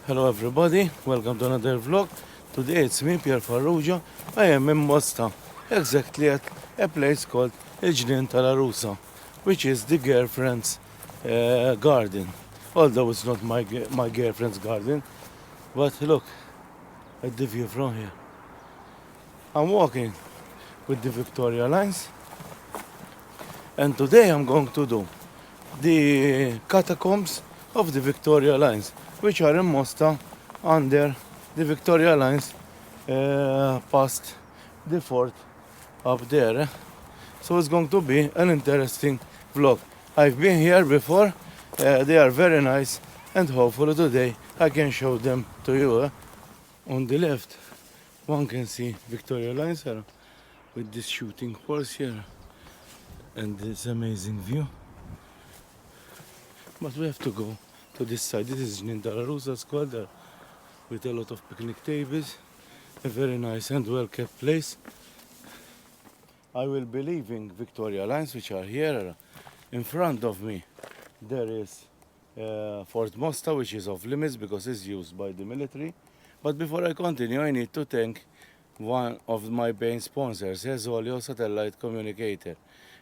Hello everybody, welcome to another vlog. Today it's me, Pierre Farrugia. I am in Mosta, exactly at a place called Gnien tal-Gharusa, which is the girlfriend's garden. Although it's not my girlfriend's garden, but look at the view from here. I'm walking with the Victoria lines, and today I'm going to do the catacombs of the Victoria lines, which are in Mosta under the Victoria lines past the fort up there. So it's going to be an interesting vlog. I've been here before, they are very nice, and hopefully today I can show them to you. On the left one can see Victoria lines here with this shooting horse here and this amazing view. But we have to go to this side. This is Gnien tal-Gharusa square with a lot of picnic tables. A very nice and well kept place. I will be leaving Victoria lines, which are here in front of me. There is Fort Mosta, which is off limits because it's used by the military. But before I continue, I need to thank one of my main sponsors, Zoleo satellite communicator.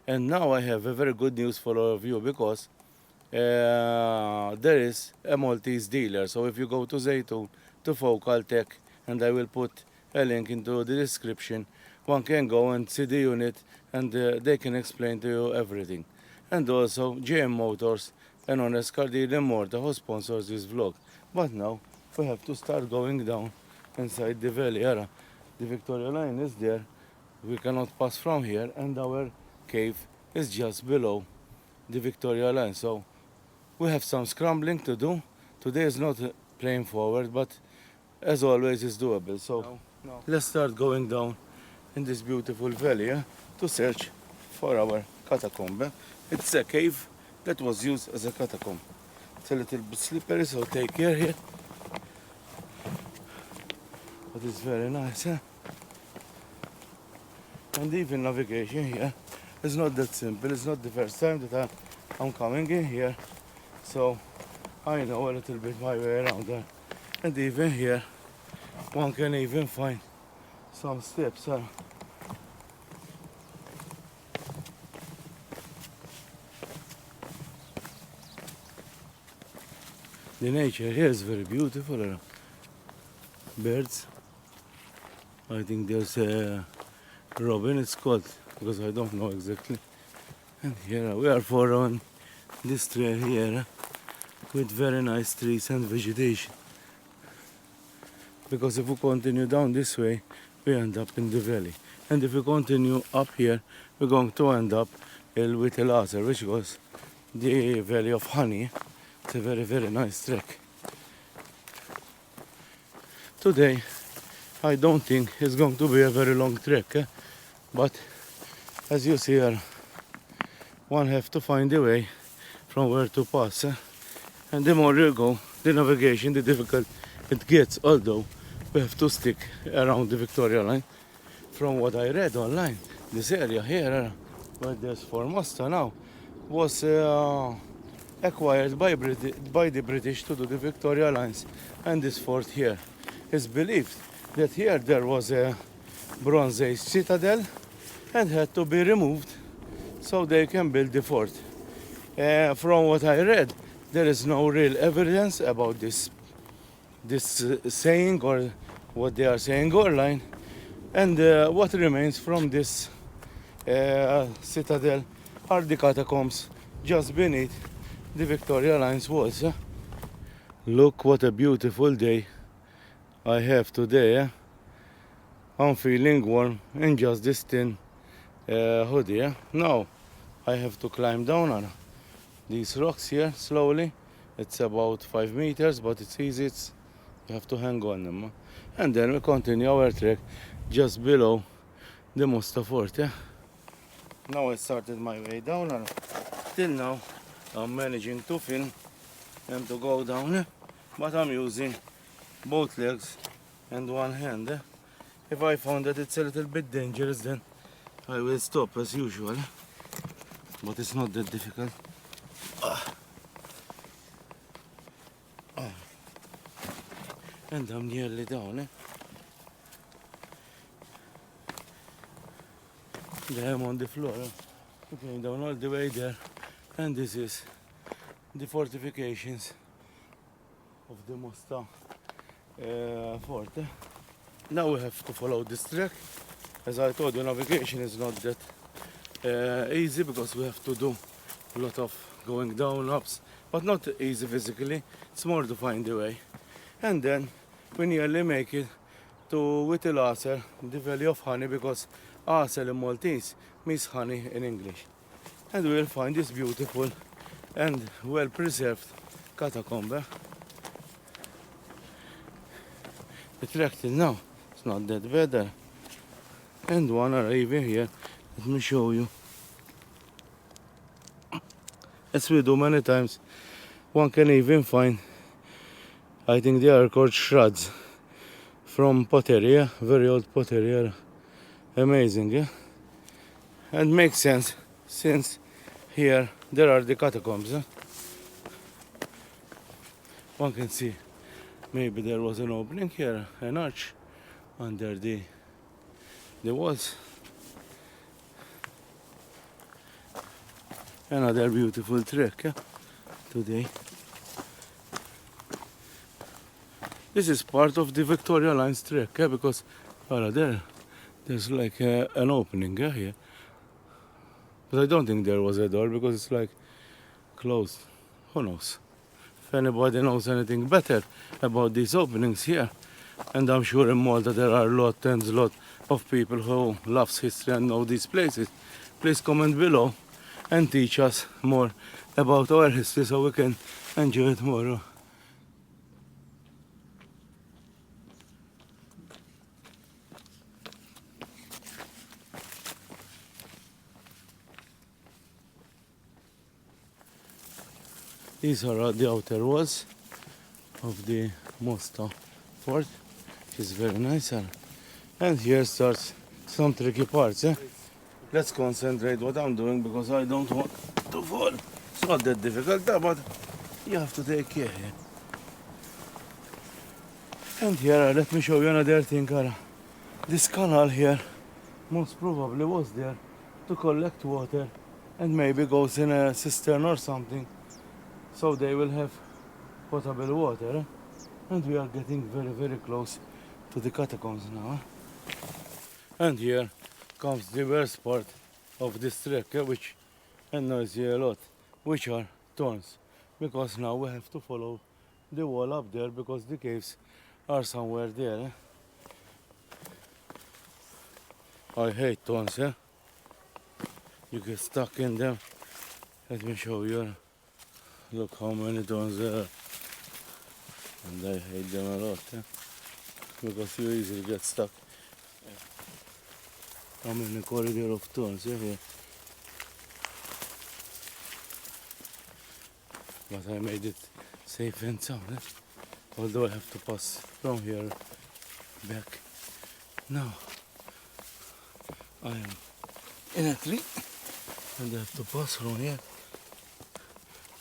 And now I have a very good news for all of you, because there is a Maltese dealer. So if you go to Zaytoon, to Focal Tech, and I will put a link into the description, one can go and see the unit, and they can explain to you everything. And also GM Motors, an honest car dealer in Malta, who sponsors this vlog. But now we have to start going down inside the valley. The Victoria line is there. We cannot pass from here, and our cave is just below the Victoria line. So we have some scrambling to do. Today is not plain forward, but as always it's doable. So let's start going down in this beautiful valley to search for our catacomb. It's a cave that was used as a catacomb. It's a little bit slippery, so take care here. But it's very nice. And even navigation here is not that simple. It's not the first time that I'm coming in here, so I know a little bit my way around there. And even here one can even find some steps. The nature here is very beautiful. Birds. I think there's a robin, it's called, because I don't know exactly. And here we are on this trail here with very nice trees and vegetation. Because if we continue down this way, we end up in the valley. And if we continue up here, we're going to end up with a laser, which was the Valley of Honey. It's a very, very nice trek. Today, I don't think it's going to be a very long trek, but as you see here, one have to find a way from where to pass. And the more you go, the navigation, the difficult it gets, although we have to stick around the Victoria line. From what I read online, this area here, where there's Fort Mosta now, was acquired by the British to do the Victoria lines, and this fort here is believed that here there was a Bronze Age citadel and had to be removed so they can build the fort. From what I read, there is no real evidence about this saying or what they are saying online, and what remains from this citadel are the catacombs just beneath the Victoria lines walls. Look what a beautiful day I have today. I'm feeling warm in just this thin hoodie. Now I have to climb down on these rocks here slowly. It's about 5 meters, but it's easy. You have to hang on them. And then we continue our trek just below the Mosta fort. Now I started my way down, and till now I'm managing to film and to go down, but I'm using both legs and one hand. If I found that it's a little bit dangerous, then I will stop as usual, but it's not that difficult. And I'm nearly down, There I'm on the floor. Okay, down all the way there. And this is the fortifications of the Mosta fort. Now we have to follow this track. As I told you, navigation is not that easy because we have to do a lot of going down, ups, but not easy physically. It's more to find the way. And then we nearly make it to Whittle Acer, the Valley of Honey, because Acer in Maltese means honey in English. And we'll find this beautiful and well preserved catacomb. The track till now, it's not that bad. And one arriving here, let me show you. As we do many times, one can even find, I think they are called shards from pottery, very old pottery. Amazing, and makes sense since here there are the catacombs. One can see maybe there was an opening here, an arch under the walls. Another beautiful trek today. This is part of the Victoria Line's trek because there's like an opening here. But I don't think there was a door because it's like closed. Who knows? If anybody knows anything better about these openings here, and I'm sure in Malta there are lot of people who loves history and know these places, please comment below and teach us more about our history so we can enjoy it more. These are the outer walls of the Mosta fort, which is very nice. And here starts some tricky parts. Let's concentrate what I'm doing because I don't want to fall. It's not that difficult, but you have to take care here. And here, let me show you another thing. This canal here most probably was there to collect water and maybe goes in a cistern or something. So they will have potable water. And we are getting very, very close to the catacombs now. And here comes the worst part of this trek, which annoys you a lot, which are thorns. Because now we have to follow the wall up there because the caves are somewhere there. I hate thorns, You get stuck in them. Let me show you. Look how many thorns there are. And I hate them a lot, because you easily get stuck. I'm in a corridor of thorns here. But I made it safe and sound, although I have to pass from here back. Now I am in a tree and I have to pass from here.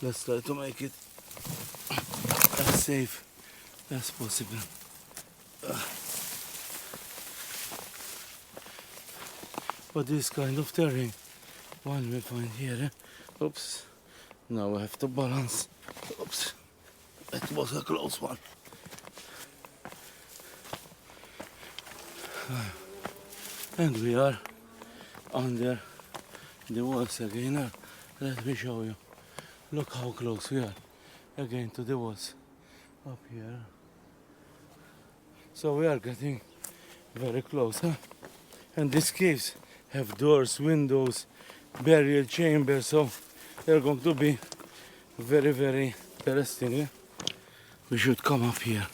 Let's try to make it as safe as possible. But this kind of terrain, one we find here. Oops. Now I have to balance. Oops. That was a close one. And we are under the walls again. Let me show you. Look how close we are again to the walls up here. So we are getting very close, And these caves have doors, windows, burial chambers, so they're going to be very, very interesting. We should come up here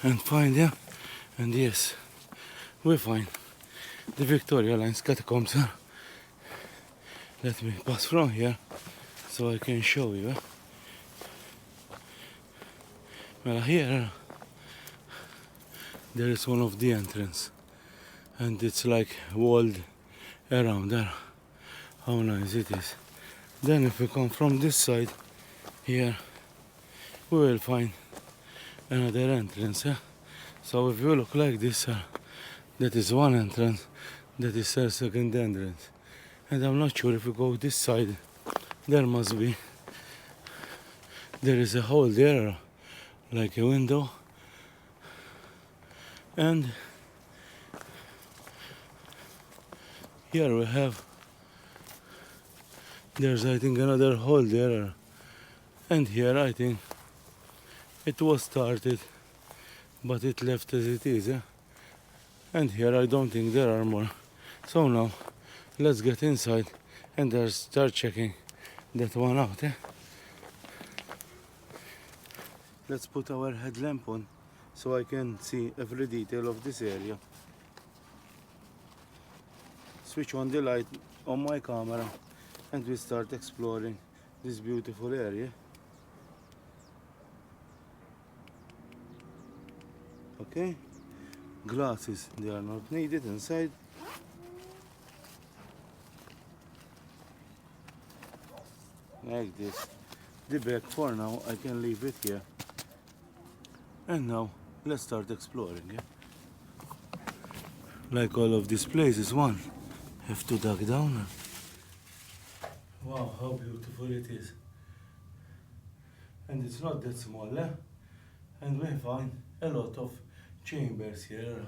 and find them. And yes, we find the Victoria Line's catacombs. Let me pass from here so I can show you. Well, here there is one of the entrance, and it's like walled around there. How nice it is. Then if we come from this side here, we will find another entrance. So if you look like this, that is one entrance, that is our second entrance. And I'm not sure if you go this side, there must be, there is a hole there, like a window. And here we have, there's I think another hole there. And here I think it was started, but it left as it is. And here I don't think there are more. So now, let's get inside and start checking that one out. Let's put our headlamp on so I can see every detail of this area. Switch on the light on my camera and we start exploring this beautiful area. Okay, glasses, they are not needed inside. Like this. The bag for now, I can leave it here. And now, let's start exploring. Like all of these places, one have to dig down. Wow, how beautiful it is. And it's not that small, and we find a lot of chambers here.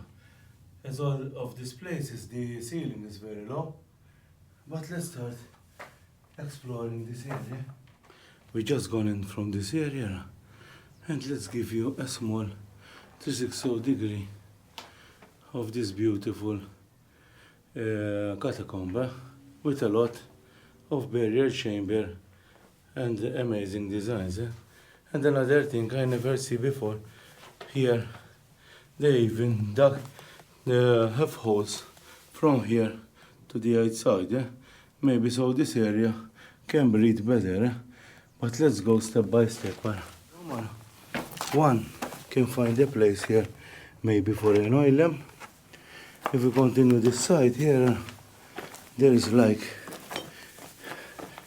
As all of these places, the ceiling is very low. But let's start exploring this area. We just gone in from this area, and let's give you a small 360 degree of this beautiful catacomb with a lot of barrier chamber and amazing designs. And another thing I never see before, here they even dug, they have holes from here to the outside. Maybe so this area can breathe better. But let's go step by step. One can find a place here, maybe for an oil lamp. If we continue this side here, there is like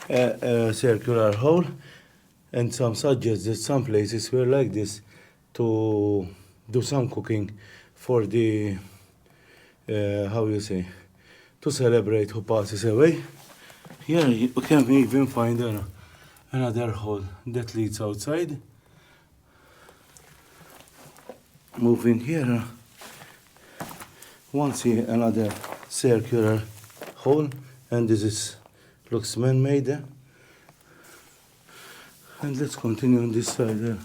a circular hole, and some suggest that some places were like this to do some cooking for the, how you say, to celebrate who passes away. Here you can even find another hole that leads outside. Moving here, one see another circular hole, and this looks man-made. And let's continue on this side.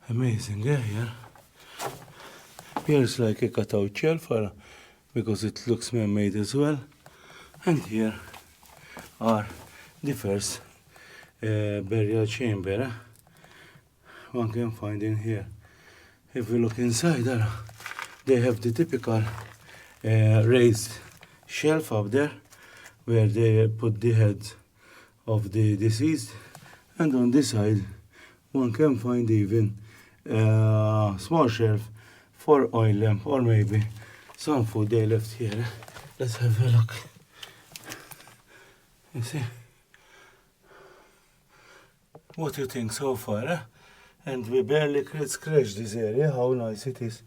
Amazing, here. Here is like a cutout shelf because it looks man-made as well. And here are the first burial chamber one can find in here. If we look inside, they have the typical raised shelf up there where they put the heads of the deceased, and on this side one can find even a small shelf for oil lamp or maybe some food they left here. Let's have a look. You see? What do you think so far? And we barely scratched this area, how nice it is.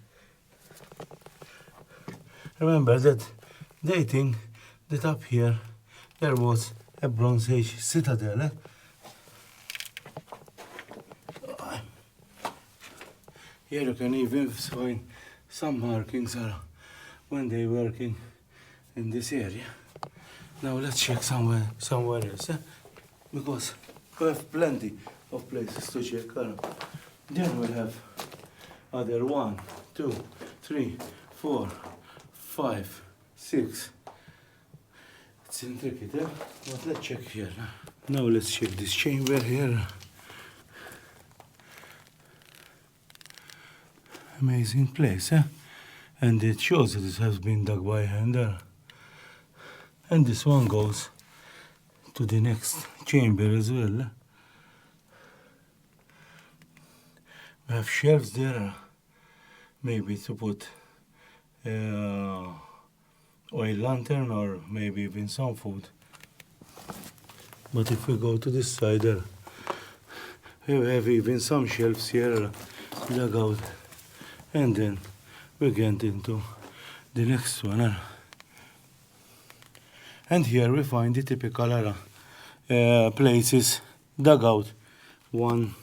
Remember that they think that up here there was a Bronze Age citadel. Here you can even find some markings when they were working in this area. Now let's check somewhere else, because we have plenty of places to check. Then we have other 1, 2, 3, 4, 5, 6. It's intricate, but let's check here. Now let's check this chamber here. Amazing place, and it shows that it has been dug by hand. And this one goes to the next chamber as well. We have shelves there, maybe to put oil lantern or maybe even some food. But if we go to this side, we We have even some shelves here dug out. And then we get into the next one. And here we find the typical places dug out. 1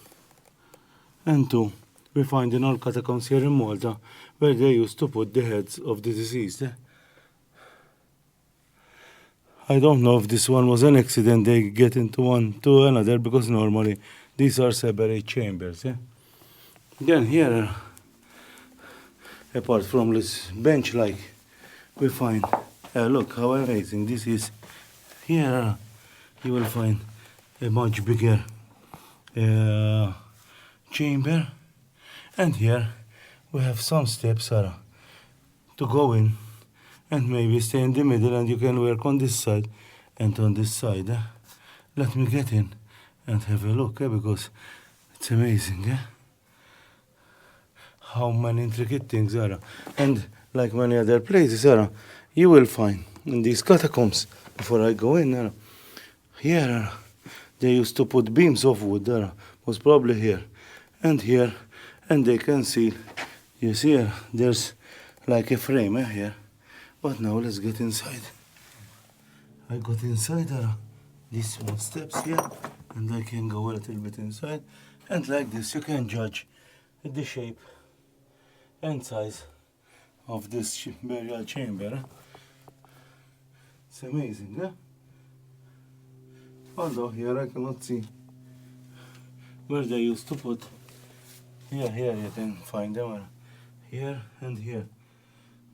and 2. We find in all catacombs here in Malta where they used to put the heads of the deceased. I don't know if this one was an accident, they get into one to another, because normally these are separate chambers. Then here, apart from this bench like, we find, look how amazing this is. Here you will find a much bigger chamber, and here we have some steps to go in and maybe stay in the middle, and you can work on this side and on this side. Let me get in and have a look, because it's amazing how many intricate things are. And like many other places you will find in these catacombs, before I go in, here they used to put beams of wood, was probably here and here, and they can see, you see there's like a frame here. But now let's get inside. I got inside these small steps here, and I can go a little bit inside, and like this you can judge the shape and size of this burial chamber. It's amazing, although here I cannot see where they used to put. Here you can find them, here and here.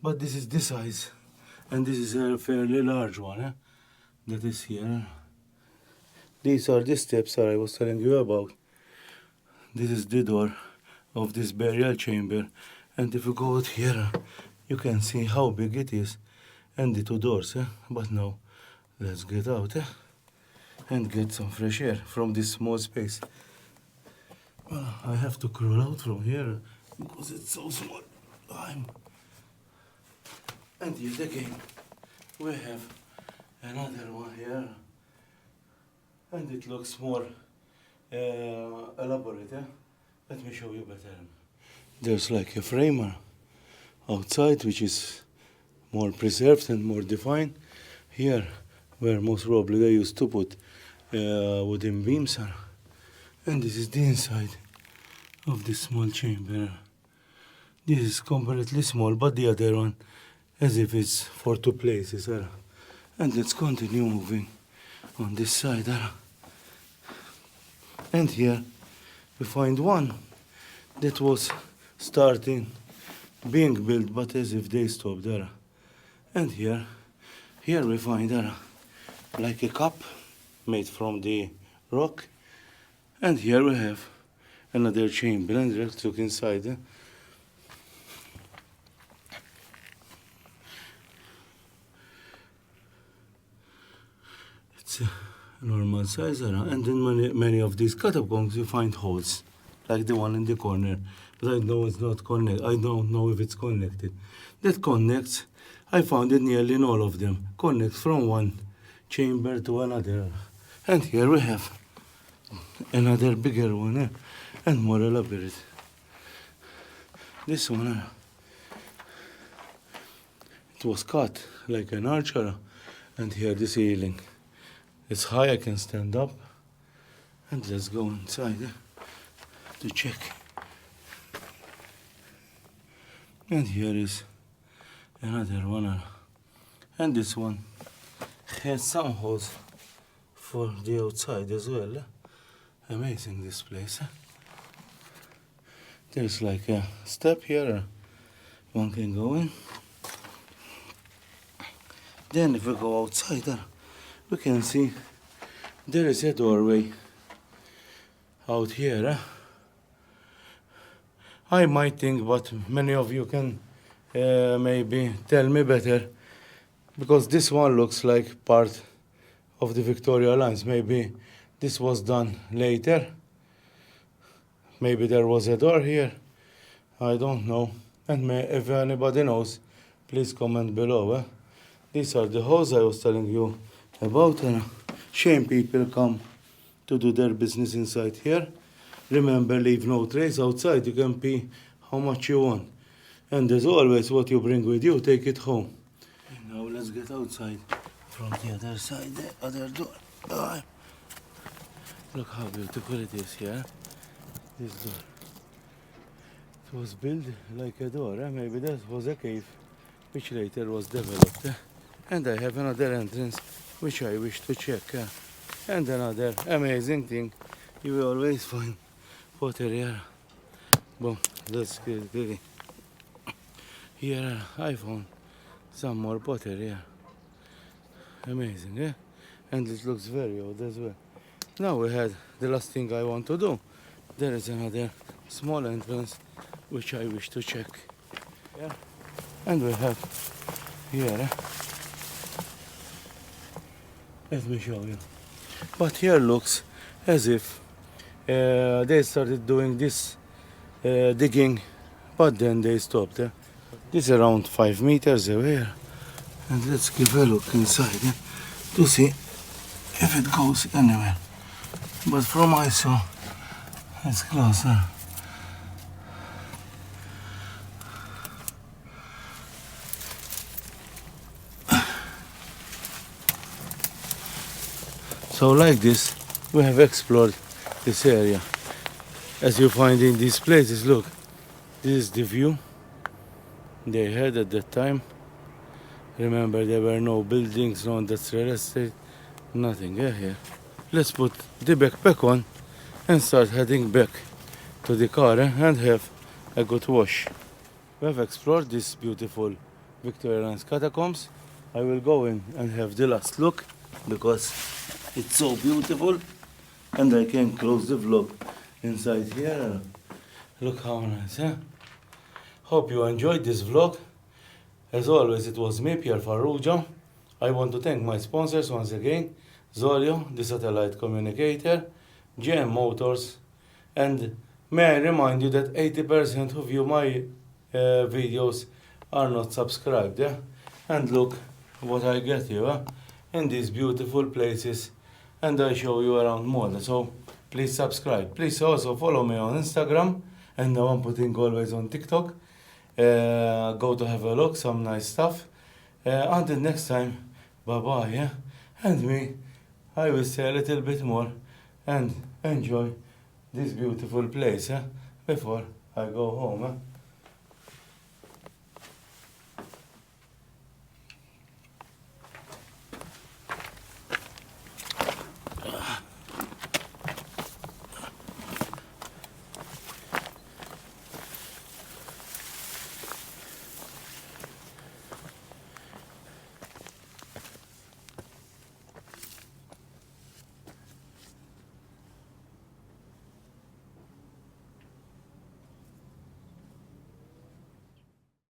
But this is this size, and this is a fairly large one that is here. These are the steps I was telling you about. This is the door of this burial chamber, and if you go out here, you can see how big it is, and the two doors. But now, let's get out and get some fresh air from this small space. Well, I have to crawl out from here because it's so small. And yet again, we have another one here, and it looks more elaborate. Let me show you better. There's like a framer outside, which is more preserved and more defined. Here, where most probably they used to put wooden beams, and this is the inside of this small chamber. This is completely small, but the other one, as if it's for two places. And let's continue moving on this side. And here we find one that was starting being built, but as if they stopped there. And here we find like a cup made from the rock. And here we have another chamber, and let's look inside. It's a normal size, and in many of these catacombs you find holes, like the one in the corner. But I know it's not connected. I don't know if it's connected. That connects. I found it nearly in all of them. Connects from one chamber to another. And here we have another bigger one, and more elaborate. This one, it was cut like an archer, and here the ceiling. It's high, I can stand up. And let's go inside to check. And here is another one. And this one has some holes for the outside as well. Amazing, this place. There's like a step here. One can go in. Then if we go outside, we can see there is a doorway out here. I might think, but many of you can maybe tell me better, because this one looks like part of the Victoria lines. Maybe this was done later. Maybe there was a door here. I don't know. And if anybody knows, please comment below. These are the holes I was telling you about. Shame people come to do their business inside here. Remember, leave no trace outside. You can pee how much you want. And as always, what you bring with you, take it home. And now let's get outside from the other side, the other door. Look how beautiful it is here. This door. It was built like a door. Maybe that was a cave, which later was developed. And I have another entrance, which I wish to check. And another amazing thing, you will always find pottery here. Boom, that's good. Here I found some more pottery here. Amazing, eh? And it looks very old as well. Now we had the last thing I want to do. There is another small entrance which I wish to check. Yeah. And we have here. Let me show you. But here looks as if they started doing this digging, but then they stopped. This is around 5 meters away. And let's give a look inside to see if it goes anywhere. But from I saw, it's closer. So like this, we have explored this area. As you find in these places, look, this is the view they had at that time. Remember, there were no buildings, no industrial estate, nothing here. Let's put the backpack on and start heading back to the car and have a good wash. We have explored this beautiful Victorian catacombs. I will go in and have the last look because it's so beautiful and I can close the vlog inside here. Look how nice, huh? Hope you enjoyed this vlog. As always, it was me, Pierre Farrugia. I want to thank my sponsors once again, Zoleo, the satellite communicator, GM Motors, and may I remind you that 80% who view my videos are not subscribed. And look what I get here in these beautiful places, and I show you around Malta. So please subscribe. Please also follow me on Instagram, and now I'm putting always on TikTok. Go to have a look, some nice stuff. Until next time, bye bye. And me, I will say a little bit more and enjoy this beautiful place before I go home.